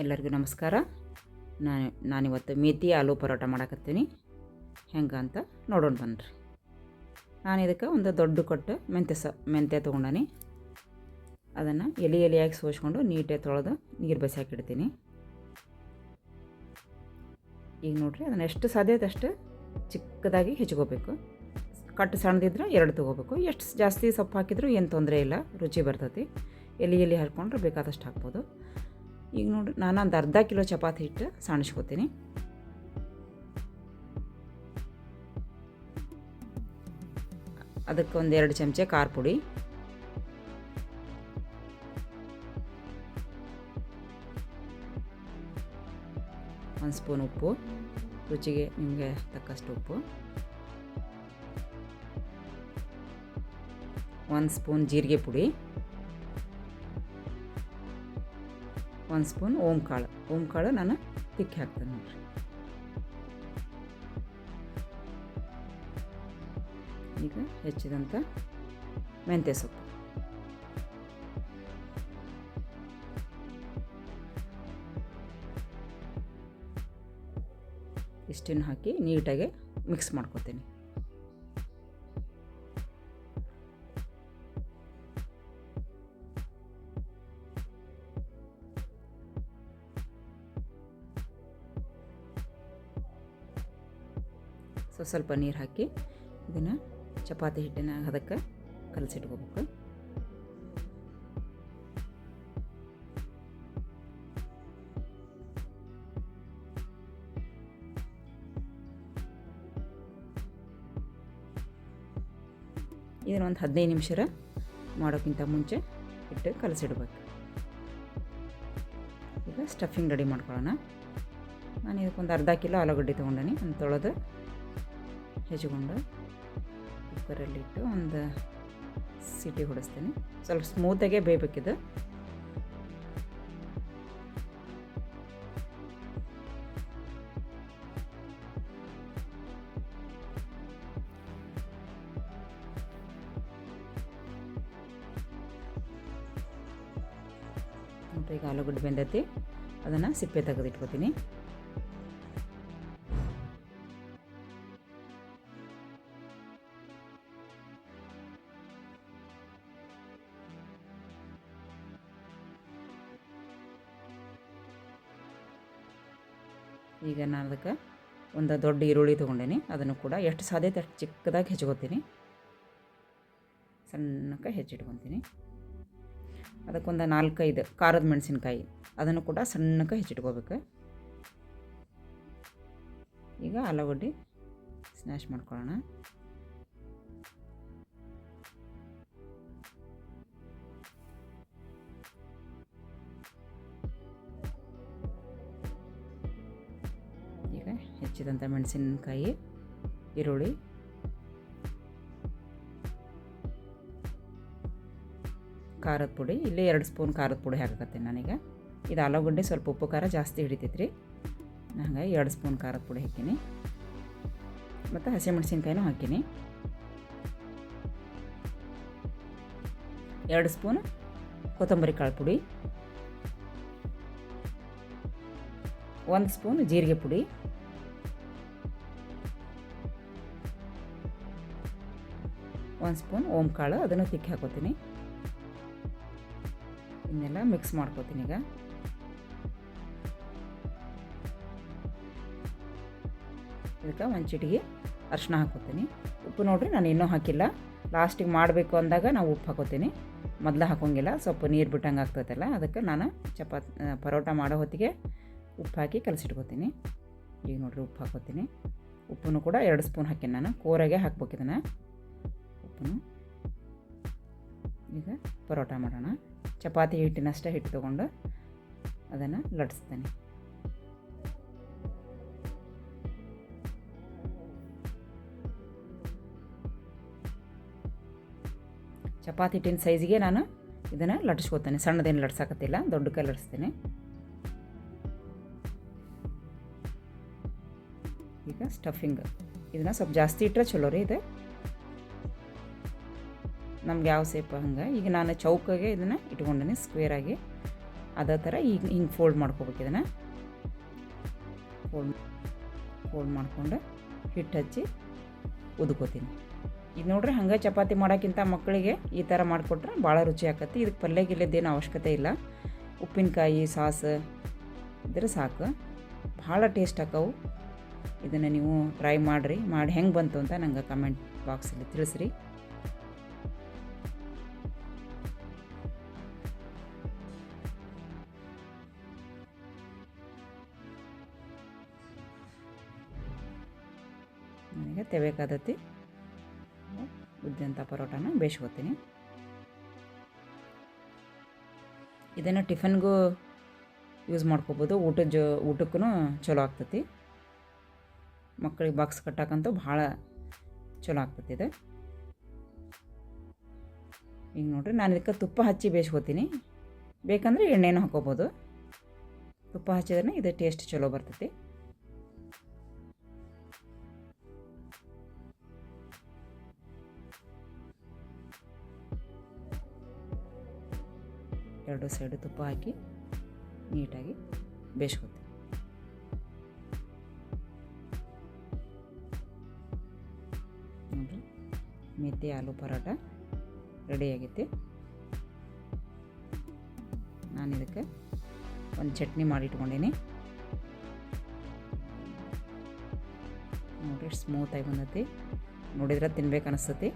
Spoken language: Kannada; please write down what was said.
ಎಲ್ಲರಿಗೂ ನಮಸ್ಕಾರ. ನಾನಿವತ್ತು ಮೇಥಿ ಆಲೂ ಪರೋಟ ಮಾಡಕತ್ತೀನಿ. ಹೆಂಗೆ ಅಂತ ನೋಡೋಣ ಬನ್ನಿರಿ. ನಾನು ಇದಕ್ಕೆ ಒಂದು ದೊಡ್ಡ ಕೊಟ್ಟು ಮೆಂತ್ಯ ತೊಗೊಂಡಾನಿ. ಅದನ್ನು ಎಲೆಯಾಗಿ ಸೋಸ್ಕೊಂಡು ನೀಟಾಗಿ ತೊಳೆದು ನೀರು ಬಸಿಯಾಕಿಡ್ತೀನಿ. ಈಗ ನೋಡಿರಿ, ಅದನ್ನು ಎಷ್ಟು ಸಾಧ್ಯ ಅಷ್ಟು ಚಿಕ್ಕದಾಗಿ ಹೆಚ್ಚಿಕೋಬೇಕು. ಕಟ್ಟು ಸಣ್ಣದಿದ್ರೆ 2 ತೊಗೋಬೇಕು. ಎಷ್ಟು ಜಾಸ್ತಿ ಸೊಪ್ಪು ಹಾಕಿದರೂ ಏನು ತೊಂದರೆ ಇಲ್ಲ, ರುಚಿ ಬರ್ತೈತಿ. ಎಲೆ ಹರ್ಕೊಂಡ್ರೆ ಬೇಕಾದಷ್ಟು ಹಾಕ್ಬೋದು. ಈಗ ನೋಡಿರಿ, ನಾನು ಒಂದು ಅರ್ಧ ಕಿಲೋ ಚಪಾತಿ ಹಿಟ್ಟು ಸಾಣಿಸ್ಕೋತೀನಿ. ಅದಕ್ಕೆ ಒಂದು 2 ಚಮಚ ಖಾರ ಪುಡಿ, ಒಂದು ಸ್ಪೂನ್ ಉಪ್ಪು, ರುಚಿಗೆ ನಿಮಗೆ ತಕ್ಕಷ್ಟು ಉಪ್ಪು, 1 ಸ್ಪೂನ್ ಜೀರಿಗೆ ಪುಡಿ, 1 ಸ್ಪೂನ್ ಓಂಕಾಳು ನಾನು ತಿಕ್ಕಿ ಹಾಕ್ತೇನೆ ನೋಡಿರಿ. ಈಗ ಹೆಚ್ಚಿದಂಥ ಮೆಂತ್ಯ ಸೊಪ್ಪು, ಇಷ್ಟನ್ನು ಹಾಕಿ ನೀಟಾಗಿ ಮಿಕ್ಸ್ ಮಾಡ್ಕೊತೀನಿ. ಸ್ವಲ್ಪ ನೀರು ಹಾಕಿ ಇದನ್ನು ಚಪಾತಿ ಹಿಟ್ಟಿನ ಅದಕ್ಕೆ ಕಲಸಿಟ್ಕೋಬೇಕು. ಇದನ್ನು ಒಂದು 15 ನಿಮಿಷ ಮಾಡೋಕ್ಕಿಂತ ಮುಂಚೆ ಇಟ್ಟು ಕಲಸಿಡ್ಬೇಕು. ಈಗ ಸ್ಟಫಿಂಗ್ ರೆಡಿ ಮಾಡ್ಕೊಳ್ಳೋಣ. ನಾನು ಇದಕ್ಕೊಂದು ಅರ್ಧ ಕಿಲೋ ಆಲೂಗಡ್ಡೆ ತೊಗೊಂಡೀನಿ. ಒಂದು ತೊಳೆದು ಹೆಚ್ಚಿಕೊಂಡು ಕುಕ್ಕರಲ್ಲಿಟ್ಟು ಒಂದು ಸೀಟಿ ಹೊಡಿಸ್ತೀನಿ. ಸ್ವಲ್ಪ ಸ್ಮೂತಾಗೆ ಬೇಯಬೇಕಿದ್ದು. ಈಗ ಆಲೂಗಡ್ಡೆ ಬೆಂದೈತಿ, ಅದನ್ನು ಸಿಪ್ಪೆ ತೆಗೆದಿಟ್ಕೋತೀನಿ. ಈಗ ನಾನು ಅದಕ್ಕೆ ಒಂದು ದೊಡ್ಡ ಈರುಳ್ಳಿ ತೊಗೊಂಡೇನಿ. ಅದನ್ನು ಕೂಡ ಎಷ್ಟು ಸಾಧ್ಯ ಅಷ್ಟು ಚಿಕ್ಕದಾಗಿ ಹೆಚ್ಚಿಕೊತೀನಿ, ಸಣ್ಣಕ್ಕೆ ಹೆಚ್ಚಿಟ್ಕೊತೀನಿ. ಅದಕ್ಕೊಂದು 4-5 ಖಾರದ ಮೆಣಸಿನ್ಕಾಯಿ, ಅದನ್ನು ಕೂಡ ಸಣ್ಣಕ್ಕೆ ಹೆಚ್ಚಿಟ್ಕೋಬೇಕು. ಈಗ ಆಲೂಗಡ್ಡೆ ಸ್ನ್ಯಾಶ್ ಮಾಡ್ಕೊಳ್ಳೋಣ. ಈಗ ಹೆಚ್ಚಿದಂಥ ಮೆಣಸಿನಕಾಯಿ, ಈರುಳ್ಳಿ, ಖಾರದ ಪುಡಿ, ಇಲ್ಲಿ 2 ಸ್ಪೂನ್ ಖಾರದ ಪುಡಿ ಹಾಕಕತ್ತೀನಿ ನಾನೀಗ. ಇದು ಆಲೂಗಡ್ಡೆ ಸ್ವಲ್ಪ ಉಪ್ಪು ಖಾರ ಜಾಸ್ತಿ ಹಿಡಿತೈತ್ರಿ, ಹಾಗಾಗಿ 2 ಸ್ಪೂನ್ ಖಾರದ ಪುಡಿ ಹಾಕೀನಿ. ಮತ್ತು ಹಸಿಮೆಣಸಿನ್ಕಾಯಿನೂ ಹಾಕೀನಿ. 2 ಸ್ಪೂನ್ ಕೊತ್ತಂಬರಿ ಕಾಳು ಪುಡಿ, 1 ಸ್ಪೂನ್ ಜೀರಿಗೆ ಪುಡಿ, 1 ಸ್ಪೂನ್ ಓಂಕಾಳು, ಅದನ್ನು ತಿಕ್ಕಿ ಹಾಕೋತೀನಿ. ಇದನ್ನೆಲ್ಲ ಮಿಕ್ಸ್ ಮಾಡ್ಕೋತೀನಿ. ಈಗ ಇದಕ್ಕೆ ಒಂದು ಚಿಟಿಗೆ ಅರಿಶಿನ ಹಾಕೋತೀನಿ. ಉಪ್ಪು ನೋಡಿರಿ, ನಾನು ಇನ್ನೂ ಹಾಕಿಲ್ಲ. ಲಾಸ್ಟಿಗೆ ಮಾಡಬೇಕು ಅಂದಾಗ ನಾವು ಉಪ್ಪು ಹಾಕೋತೀನಿ, ಮೊದಲು ಹಾಕೋಂಗಿಲ್ಲ. ಸ್ವಲ್ಪ ನೀರು ಬಿಟ್ಟಂಗೆ ಆಗ್ತೈತಲ್ಲ, ಅದಕ್ಕೆ ನಾನು ಪರೋಟ ಮಾಡೋ ಹೊತ್ತಿಗೆ ಉಪ್ಪು ಹಾಕಿ ಕಲಸಿಟ್ಕೋತೀನಿ. ಈಗ ನೋಡಿರಿ, ಉಪ್ಪು ಹಾಕೋತೀನಿ. ಉಪ್ಪನ್ನು ಕೂಡ 2 ಸ್ಪೂನ್ ಹಾಕೀನಿ ನಾನು. ಕೋರಾಗೆ ಹಾಕ್ಬೇಕು ಇದನ್ನು ಉಪ್ಪನ್ನು. ಈಗ ಪರೋಟ ಮಾಡೋಣ. ಚಪಾತಿ ಹಿಟ್ಟಿನಷ್ಟೇ ಹಿಟ್ಟು ತೊಗೊಂಡು ಅದನ್ನು ಲಟ್ಸ್ತೀನಿ. ಚಪಾತಿ ಹಿಟ್ಟಿನ ಸೈಜಿಗೆ ನಾನು ಇದನ್ನು ಲಟ್ಸ್ಕೊತೀನಿ. ಸಣ್ಣದೇನು ಲಟ್ಸಾಕತ್ತಿಲ್ಲ, ದೊಡ್ಡ ಕೈ ಲಟ್ಸ್ತೀನಿ. ಈಗ ಸ್ಟಫಿಂಗ್ ಇದನ್ನು ಸ್ವಲ್ಪ ಜಾಸ್ತಿ ಇಟ್ಟರೆ ಚಲೋ ರೀ. ಇದು ನಮ್ಗೆ ಯಾವ ಸೇಪ್ ಹಂಗೆ. ಈಗ ನಾನು ಚೌಕಾಗೆ ಇದನ್ನು ಇಟ್ಕೊಂಡೀನಿ ಸ್ಕ್ವೇರಾಗಿ. ಅದೇ ಥರ ಈಗ ಹಿಂಗೆ ಫೋಲ್ಡ್ ಮಾಡ್ಕೋಬೇಕು. ಇದನ್ನು ಫೋಲ್ಡ್ ಮಾಡ್ಕೊಂಡು ಹಿಟ್ಟು ಹಚ್ಚಿ ಉದ್ಕೋತೀನಿ. ಇದು ನೋಡ್ರಿ, ಹಂಗೆ ಚಪಾತಿ ಮಾಡೋಕ್ಕಿಂತ ಮಕ್ಕಳಿಗೆ ಈ ಥರ ಮಾಡಿಕೊಟ್ರೆ ಭಾಳ ರುಚಿ ಆಕತಿ. ಇದಕ್ಕೆ ಪಲ್ಯ ಗಿಲ್ಯದ್ದೇನು ಅವಶ್ಯಕತೆ ಇಲ್ಲ. ಉಪ್ಪಿನಕಾಯಿ ಸಾಸ್ ಇದ್ರೆ ಸಾಕು, ಭಾಳ ಟೇಸ್ಟ್ ಆಕವು. ಇದನ್ನು ನೀವು ಟ್ರೈ ಮಾಡಿರಿ, ಮಾಡಿ ಹೆಂಗೆ ಬಂತು ಅಂತ ನಂಗೆ ಕಮೆಂಟ್ ಬಾಕ್ಸಲ್ಲಿ ತಿಳಿಸ್ರಿ. ನನಗೆ ತೆಬೇಕಾದತಿ ಉದ್ದಂಥ ಪರೋಟಾನ ಬೇಯಿಸ್ಕೊತೀನಿ. ಇದನ್ನು ಟಿಫನ್ಗೂ ಯೂಸ್ ಮಾಡ್ಕೋಬೋದು, ಊಟಕ್ಕೂ ಚಲೋ ಆಗ್ತೈತಿ. ಮಕ್ಕಳಿಗೆ ಬಾಕ್ಸ್ ಕಟ್ಟಕ್ಕಂತೂ ಭಾಳ ಚಲೋ ಆಗ್ತೈತಿ ಇದು. ಈಗ ನೋಡಿರಿ, ನಾನು ಇದಕ್ಕೆ ತುಪ್ಪ ಹಚ್ಚಿ ಬೇಯಿಸ್ಕೊತೀನಿ. ಬೇಕಂದರೆ ಎಣ್ಣೆನೂ ಹಾಕೋಬೋದು. ತುಪ್ಪ ಹಚ್ಚಿದ್ರೆ ಇದು ಟೇಸ್ಟ್ ಚಲೋ ಬರ್ತೈತಿ. ಎರಡು ಸೈಡು ತುಪ್ಪ ಹಾಕಿ ನೀಟಾಗಿ ಬೇಯಿಸ್ಕೊತೀನಿ. ನೋಡಿರಿ, ಮೆಂತ್ಯ ಆಲೂ ಪರೋಟ ರೆಡಿಯಾಗೈತಿ. ನಾನು ಇದಕ್ಕೆ ಒಂದು ಚಟ್ನಿ ಮಾಡಿಟ್ಕೊಂಡೀನಿ. ನೋಡಿರಿ, ಸ್ಮೂತಾಗಿ ಬಂದೈತಿ. ನೋಡಿದ್ರೆ ತಿನ್ಬೇಕು ಅನಿಸ್ತತಿ.